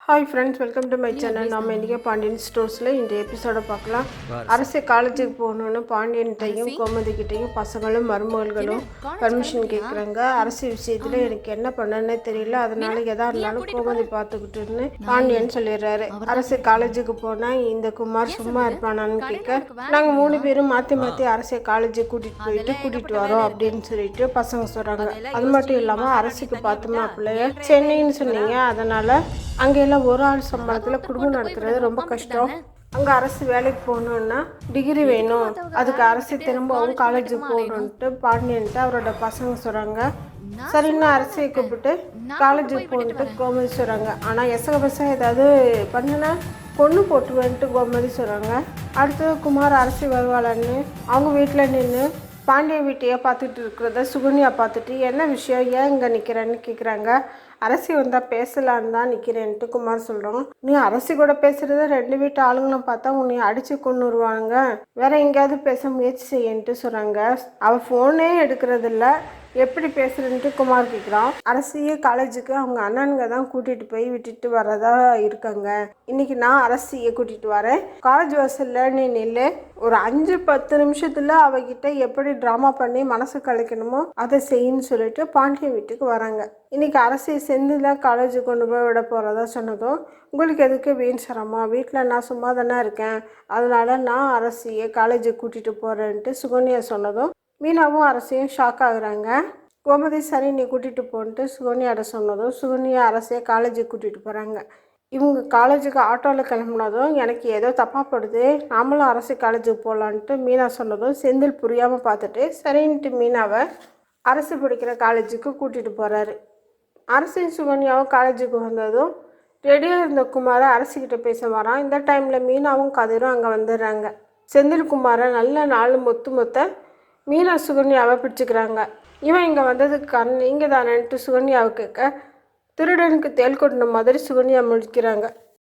Hi friends, welcome to my channel. நம்ம இன்றைக்கி பாண்டியன் ஸ்டோர்ஸில் இந்த எபிசோடை பார்க்கலாம். அரசு காலேஜுக்கு போகணுன்னு பாண்டியன்கிட்டையும் கோமதிக்கிட்டையும் பசங்களும் மருமகளும் பர்மிஷன் கேட்குறாங்க. அரசு விஷயத்தில் எனக்கு என்ன பண்ணனே தெரியல, அதனால எதா இருந்தாலும் கோமதி பார்த்துக்கிட்டுன்னு பாண்டியன் சொல்லிடுறாரு. அரசு காலேஜுக்கு போனால் இந்த குமார் சும்மா இருப்பானான்னு கேட்க, நாங்கள் 3 பேரும் மாற்றி அரசு காலேஜுக்கு கூட்டிகிட்டு வரோம் அப்படின்னு சொல்லிட்டு பசங்க சொல்கிறாங்க. அது மட்டும் இல்லாமல் அரசுக்கு பார்த்தோமா பிள்ளைய சென்னைன்னு சொன்னீங்க, அதனால் அங்கெல்லாம் ஒரு ஆள் சம்பளத்தில் குடும்பம் நடத்துறது ரொம்ப கஷ்டம். அங்கே அரசு வேலைக்கு போகணுன்னா டிகிரி வேணும், அதுக்கு அரசு திரும்பவும் காலேஜுக்கு போகணுன்ட்டு பாண்டியன்ட்டு அவரோட பசங்க சொல்கிறாங்க. சரின்னு அரசியை கூப்பிட்டு காலேஜுக்கு போகணுன்ட்டு கோமதி சொல்கிறாங்க. ஆனால் எசகபசம் ஏதாவது பண்ணுனா பொண்ணு போட்டுவேன்ட்டு கோமதி சொல்கிறாங்க. அடுத்தது குமார் அரசு வருவாளன்னு அவங்க வீட்டில் நின்று பாண்டிய வீட்டையே பார்த்துட்டு இருக்கிறத சுகன்யா பார்த்துட்டு என்ன விஷயம், ஏன் இங்கே நிற்கிறேன்னு கேட்குறாங்க. அரசி வந்தால் பேசலான்னு தான் நிற்கிறேன்ட்டு குமார் சொல்கிறோம். நீ அரசி கூட பேசுகிறத 2 வீட்டு ஆளுங்களும் பார்த்தா உன்னை அடித்து கொண்டுருவாங்க, வேற எங்கேயாவது பேச முயற்சி செய்யன்ட்டு சொல்கிறாங்க. அவள் ஃபோனே எடுக்கிறதில்ல, எப்படி பேசுகிறேன்ட்டு குமார் கேட்குறான். அரசியே காலேஜுக்கு அவங்க அண்ணனுங்க தான் கூட்டிகிட்டு போய் விட்டுட்டு வரதா இருக்காங்க. இன்றைக்கி நான் அரசியை கூட்டிகிட்டு வரேன், காலேஜ் வாசலில் நீ நில்லு, ஒரு 5-10 நிமிஷத்தில் அவகிட்ட எப்படி ட்ராமா பண்ணி மனசு கலைக்கணுமோ அதை செய்யின்னு சொல்லிட்டு பாண்டிய வீட்டுக்கு வராங்க. இன்றைக்கி அரசி செந்தில் காலேஜுக்கு கொண்டு போய் விட போகிறதா சொன்னதும், உங்களுக்கு எதுக்கு வீண் சிரமம், வீட்டில் நான் சும்மா தானே இருக்கேன், அதனால் நான் அரசியை காலேஜுக்கு கூட்டிகிட்டு போகிறேன்ட்டு சுகன்யா சொன்னதும் மீனாவும் அரசியும் ஷாக் ஆகுறாங்க. கோமதி சரி நீ கூட்டிகிட்டு போன்ட்டு சுகன்யாட சொன்னதும் சுகன்யா அரசியை காலேஜுக்கு கூட்டிகிட்டு போகிறாங்க. இவங்க காலேஜுக்கு ஆட்டோவில் கிளம்புனதும் எனக்கு ஏதோ தப்பாக படுது, நாமளும் அரசு காலேஜுக்கு போகலான்ட்டு மீனா சொன்னதும் செந்தில் புரியாமல் பார்த்துட்டு சரின்ட்டு மீனாவை அரசு படிக்கிற காலேஜுக்கு கூட்டிகிட்டு போகிறாரு. அரசின் சுகன்யாவும் காலேஜுக்கு வந்ததும் ரெடியாக இருந்த குமாரை அரசிக்கிட்ட பேச வரான். இந்த டைமில் மீனாவும் கதிரும் அங்கே வந்துடுறாங்க. செந்தில் குமாரை நல்ல 4 மொத்த மீனா சுகன்யாவை பிடிச்சிக்கிறாங்க. இவன் இங்கே வந்ததுக்கு காரணம் நீங்கள் தானேன்ட்டு சுகன்யாவை கேட்க, திருடனுக்கு தேல் கொட்டின மாதிரி சுகன்யா முழிக்கிறாங்க.